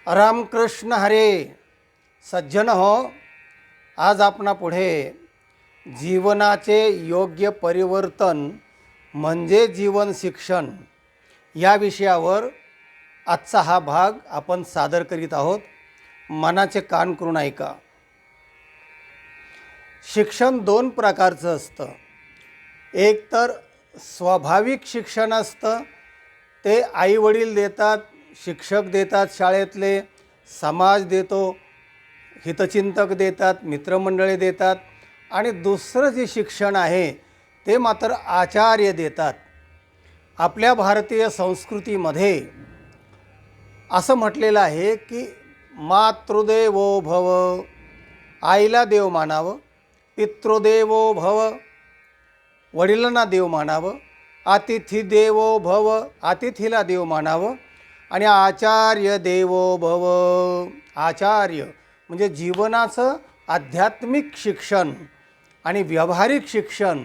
रामकृष्ण हरे. सज्जन हो, आज आपणा पुढे जीवनाचे योग्य परिवर्तन म्हणजे जीवन शिक्षण या विषयावर आजचा हा भाग आपण सादर करीत आहोत. मनाचे कान करून ऐका. शिक्षण दोन प्रकारचं असतं. एक तर स्वाभाविक शिक्षण असतं, ते आईवडील देतात, शिक्षक देतात, शाळेतले समाज देतो, हितचिंतक देतात, मित्रमंडळी देतात. आणि दुसरं जे शिक्षण आहे ते मात्र आचार्य देतात. आपल्या भारतीय संस्कृतीमध्ये असं म्हटलेलं आहे की मातृदेवो भव, आईला देव मानावं, पितृदेवो भव, वडिलांना देव मानावं, अतिथी देवो भव, अतिथीला देव मानावं, आणि आचार्य देवो भव, आचार्य म्हणजे जीवनाचं आध्यात्मिक शिक्षण आणि व्यावहारिक शिक्षण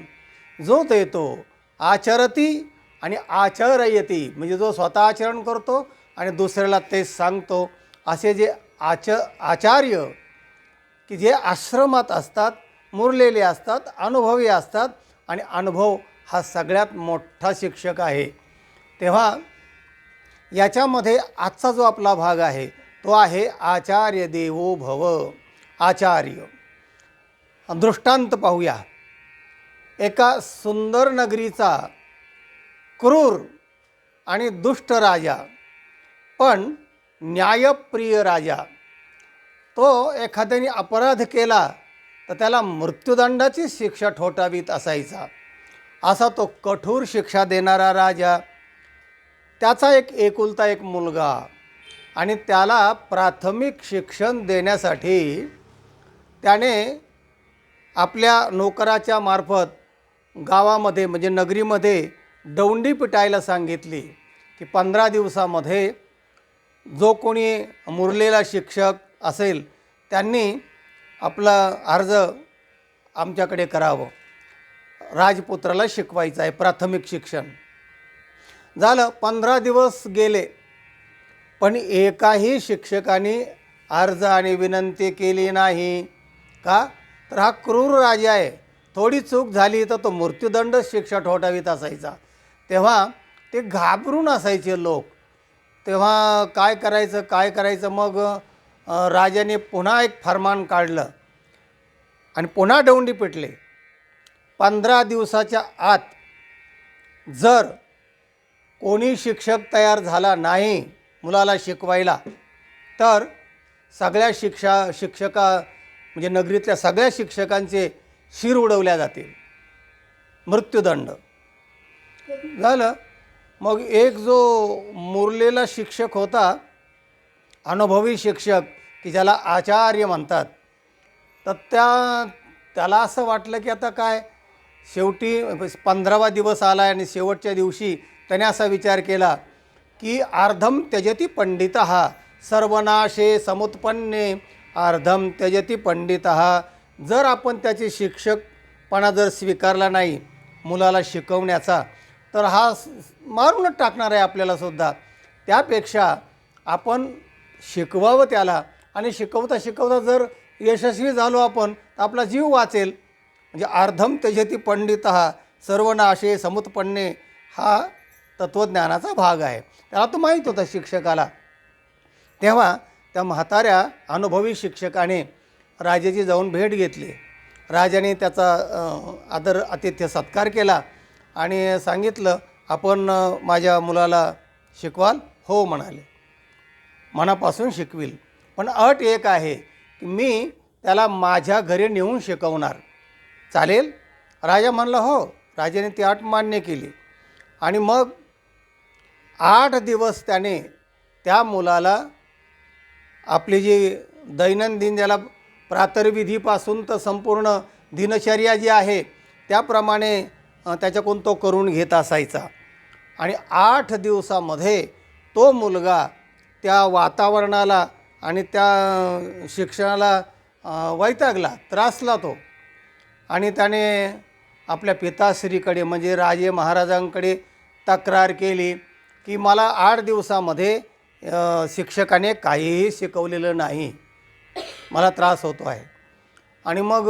जो देतो. आचरती आणि आचरयती म्हणजे जो स्वतः आचरण करतो आणि दुसऱ्याला तेच सांगतो. असे जे आचार्य की जे आश्रमात असतात, मुरलेले असतात, अनुभवी असतात, आणि अनुभव हा सगळ्यात मोठा शिक्षक आहे. तेव्हा याच्यामध्ये आजचा जो आपला भाग आहे तो आहे आचार्य देवो भव, आचार्य. दृष्टांत पाहूया. एका सुंदर नगरीचा क्रूर आणि दुष्ट राजा, पण न्यायप्रिय राजा, तो एखाद्याने अपराध केला तर त्याला मृत्यूदंडाची शिक्षा ठोठावीत असायचा. असा तो कठोर शिक्षा देणारा राजा. त्याचा एक एकुलता एक मुलगा, आणि त्याला प्राथमिक शिक्षण देण्यासाठी त्याने आपल्या नोकराच्या मार्फत गावामध्ये म्हणजे नगरीमध्ये दौंडी पिटायला सांगितली की 15 दिवसामध्ये जो कोणी मुरलेला शिक्षक असेल त्यांनी आपला अर्ज आमच्याकडे करावं. राजपुत्राला शिकवायचं आहे प्राथमिक शिक्षण. झालं, 15 दिवस गेले, पण एकाही शिक्षकाने अर्ज आणि विनंती केली नाही. का? तर हा क्रूर राजा आहे. थोडी चूक झाली तर तो मृत्यूदंड शिक्षा ठोठावीत असायचा. तेव्हा ते घाबरून असायचे लोक. तेव्हा काय करायचं. मग राजाने पुन्हा एक फरमान काढलं आणि पुन्हा दौंडी पिटले. 15 दिवसाच्या आत जर कोणी शिक्षक तयार झाला नाही मुलाला शिकवायला तर सगळ्या शिक्षका म्हणजे नगरीतल्या सगळ्या शिक्षकांचे शिर उडवल्या जातील, मृत्यूदंड. झालं. मग एक जो मुरलेला शिक्षक होता, अनुभवी शिक्षक की ज्याला आचार्य म्हणतात, तर त्याला असं वाटलं की आता काय, शेवटी 15वा दिवस आला आणि शेवटच्या दिवशी त्याने असा विचार केला की अर्धम त्यजति पंडितः सर्वनाशे समुत्पन्ने अर्धम त्यजति पंडितः. जर आपण त्याचे शिक्षकपणा जर स्वीकारला नाही मुलाला शिकवण्याचा, तर हा मारूनच टाकणार आहे आपल्याला सुद्धा. त्यापेक्षा आपण शिकवावं त्याला, आणि शिकवता जर यशस्वी झालो आपण तर आपला जीव वाचेल. म्हणजे अर्धम त्यजति पंडितः सर्वनाशे समुत्पन्ने हा तत्त्वज्ञानाचा भाग आहे. त्याला तो माहीत होता शिक्षकाला. तेव्हा त्या म्हाताऱ्या अनुभवी शिक्षकाने राजाची जाऊन भेट घेतली. राजाने त्याचा आदर आतिथ्य सत्कार केला आणि सांगितलं, आपण माझ्या मुलाला शिकवाल? हो म्हणाले, मनापासून शिकविल, पण अट एक आहे की मी त्याला माझ्या घरी नेऊन शिकवणार. चालेल? राजा म्हणला हो. राजाने ती अट मान्य केली. आणि मग 8 दिवस त्याने त्या मुलाला आपली जी दैनंदिन, ज्याला प्रातर्विधीपासून तर संपूर्ण दिनचर्या जी आहे त्याप्रमाणे त्याच्याकडून तो करून घेत असायचा. आणि 8 दिवसामध्ये तो मुलगा त्या वातावरणाला आणि त्या शिक्षणाला वैतागला, त्रासला तो. आणि त्याने आपल्या पिताश्रीकडे म्हणजे राजे महाराजांकडे तक्रार केली की मला 8 दिवसामध्ये शिक्षकाने काहीही शिकवलेलं नाही, मला त्रास होतो आहे. आणि मग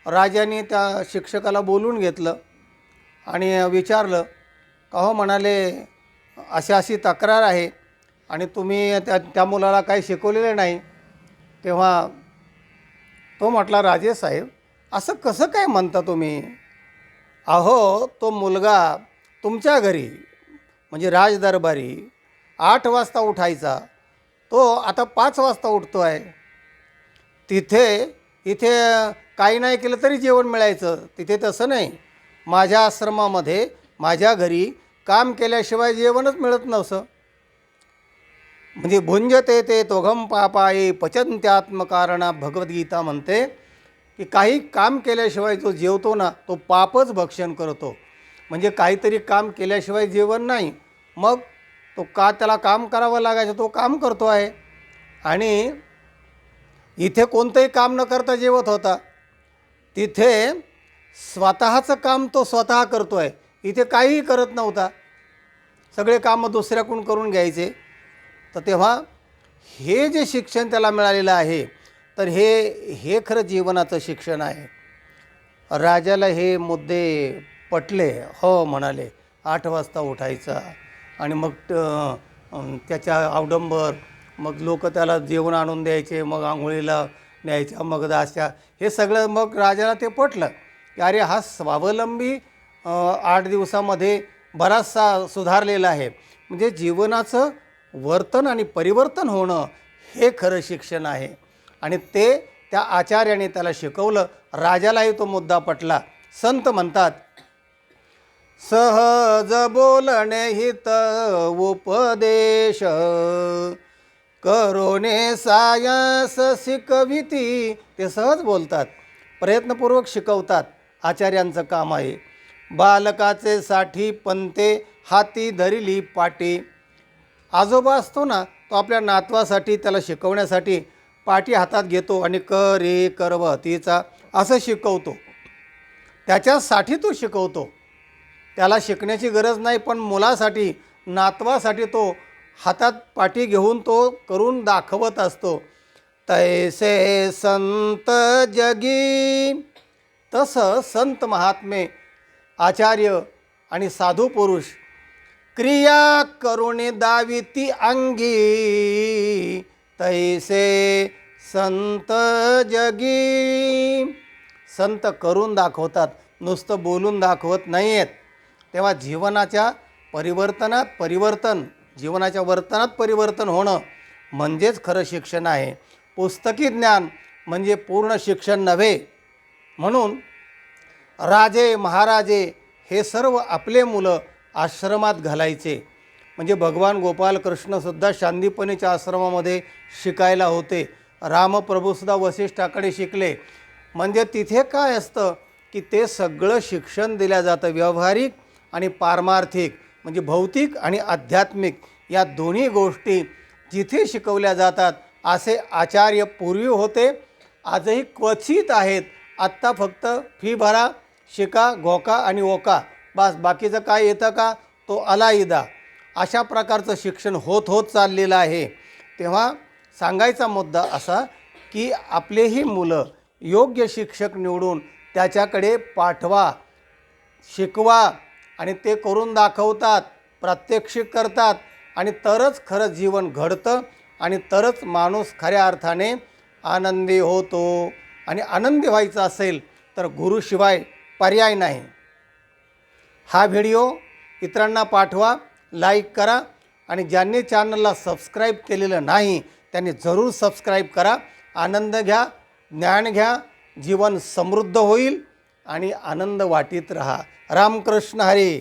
राजाने त्या शिक्षकाला बोलून घेतलं आणि विचारलं का हो, म्हणाले अशी अशी तक्रार आहे आणि तुम्ही त्या मुलाला काही शिकवलेलं नाही. तेव्हा तो म्हटला, राजेसाहेब असं कसं काय म्हणता तुम्ही? अहो, तो मुलगा तुमच्या घरी म्हणजे राजदरबारी 8 वाजता उठायचा, तो आता 5 वाजता उठतो आहे. इथे काही नाही केलं तरी जेवण मिळायचं, तिथे तसं नाही. माझ्या आश्रमामध्ये माझ्या घरी काम केल्याशिवाय जेवणच मिळत नव्हतं. म्हणजे भुंजते ते तोघम पापाये पचन्त्यात्मकारणा भगवद्गीता म्हणते की काही काम केल्याशिवाय जो जेवतो ना तो पापच भक्षण करतो. म्हणजे काहीतरी काम केल्याशिवाय जेवण नाही, मग तो त्याला काम करावं लागायचं, तो काम करतो आहे. आणि इथे कोणतंही काम न करता जेवत होता, तिथे स्वतःचं काम तो स्वतः करतो आहे, इथे काहीही करत नव्हता, सगळे कामं दुसऱ्याकडून करून घ्यायचे. तर तेव्हा हे जे शिक्षण त्याला मिळालेलं आहे, तर हे खरं जीवनाचं शिक्षण आहे. राजाला हे मुद्दे पटले. हो म्हणाले, 8 वाजता उठायचा आणि मग त्याच्या अवडंबर, मग लोक त्याला जेवण आणून द्यायचे, मग आंघोळीला न्यायच्या, मग दास्या, हे सगळं. मग राजाला ते पटलं की अरे हा स्वावलंबी 8 दिवसामध्ये बराचसा सुधारलेला आहे. म्हणजे जीवनाचं वर्तन आणि परिवर्तन होणं हे खरं शिक्षण आहे. आणि ते त्या आचार्याने त्याला शिकवलं. राजालाही तो मुद्दा पटला. संत म्हणतात, सहज बोलणे हित उपदेश, करोने सायस शिकविती. ते सहज बोलतात, प्रयत्नपूर्वक शिकवतात, आचार्यांचं काम आहे. बालकाचे साठी पंते हाती धरिली पाटी. आजोबा असतो ना, तो आपल्या नातवासाठी, त्याला शिकवण्यासाठी पाटी हातात घेतो आणि रे करवतीचा असं शिकवतो. त्याच्यासाठी तो शिकवतो, त्याला शिकण्याची गरज नाही, पण मुलासाठी, नातवासाठी तो हातात पाटी घेऊन तो करून दाखवत असतो. तैसे संत जगी. तसं संत महात्मे, आचार्य आणि साधू पुरुष क्रिया करुणी दाविती अंगी. तैसे संत जगी. संत करून दाखवतात, नुसतं बोलून दाखवत नाही आहेत. तेव्हा जीवनाच्या परिवर्तन, जीवनाच्या वर्तनात परिवर्तन होणं म्हणजेच खरं शिक्षण आहे. पुस्तकी ज्ञान म्हणजे पूर्ण शिक्षण नव्हे. म्हणून राजे महाराजे हे सर्व आपले मुलं आश्रमात घालायचे. म्हणजे भगवान गोपालकृष्णसुद्धा शांदीपनीच्या आश्रमामध्ये शिकायला होते. रामप्रभूसुद्धा वसिष्ठाकडे शिकले. म्हणजे तिथे काय असतं की ते सगळं शिक्षण दिलं जातं, व्यावहारिक आणि पारमार्थिक, म्हणजे भौतिक आणि आध्यात्मिक या दोन्ही गोष्टी जिथे शिकवल्या जातात. असे आचार्य पूर्वी होते, आजही क्वचित आहेत. आत्ता फक्त फी भरा, शिका, घोका आणि ओका, बस, बाकीचं काय येतं का, तो अलाईदा. अशा प्रकारचं शिक्षण होत चाललेलं आहे. तेव्हा सांगायचा मुद्दा असा की आपलेही मुलं योग्य शिक्षक निवडून त्याच्याकडे पाठवा, शिकवा, आणि ते करून दाखवतात, प्रात्यक्षिक करतात, आणि तरच खरं जीवन घडतं आणि तरच माणूस खऱ्या अर्थाने आनंदी होतो. आणि आनंदी व्हायचं असेल तर गुरुशिवाय पर्याय नाही. हा व्हिडिओ इतरांना पाठवा, लाईक करा, आणि ज्यांनी चॅनलला सबस्क्राईब केलेलं नाही त्यांनी जरूर सबस्क्राईब करा. आनंद घ्या, ज्ञान घ्या, जीवन समृद्ध होईल आणि आनंद वाटीत राहा. रामकृष्ण हरी.